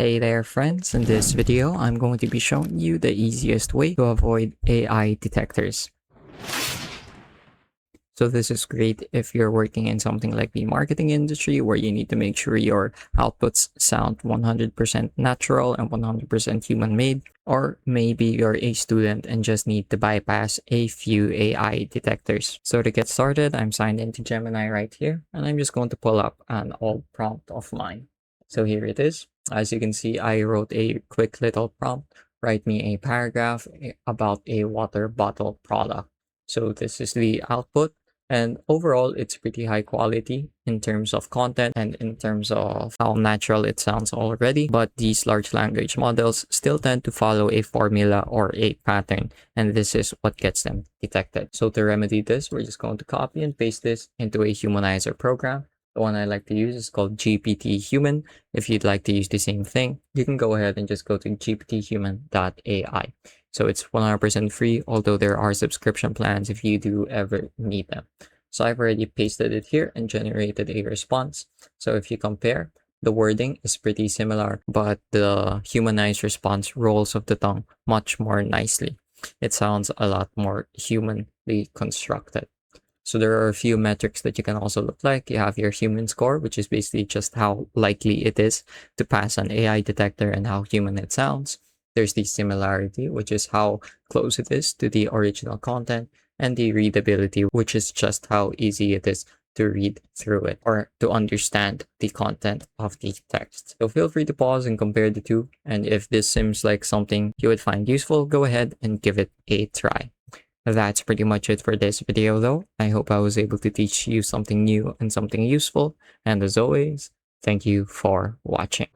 Hey there friends, in this video I'm going to be showing you the easiest way to avoid AI detectors. So this is great if you're working in something like the marketing industry where you need to make sure your outputs sound 100% natural and 100% human made, or maybe you're a student and just need to bypass a few AI detectors. So to get started, I'm signed into Gemini right here, and I'm just going to pull up an old prompt of mine. So here it is. As you can see, I wrote a quick little prompt. Write me a paragraph about a water bottle product. So this is the output. And overall, it's pretty high quality in terms of content and in terms of how natural it sounds already. But these large language models still tend to follow a formula or a pattern, and this is what gets them detected. So to remedy this, we're just going to copy and paste this into a Humanizer program. The one I like to use is called GPT Human. If you'd like to use the same thing, you can go ahead and just go to gpthuman.ai. So it's 100% free, although there are subscription plans if you do ever need them. So I've already pasted it here and generated a response. So if you compare, the wording is pretty similar, but the humanized response rolls off the tongue much more nicely. It sounds a lot more humanly constructed. So there are a few metrics that you can also look like. You have your human score, which is basically just how likely it is to pass an AI detector and how human it sounds. There's the similarity, which is how close it is to the original content, and the readability, which is just how easy it is to read through it or to understand the content of the text. So feel free to pause and compare the two. And if this seems like something you would find useful, go ahead and give it a try. That's pretty much it for this video though. I hope I was able to teach you something new and something useful. And as always, thank you for watching.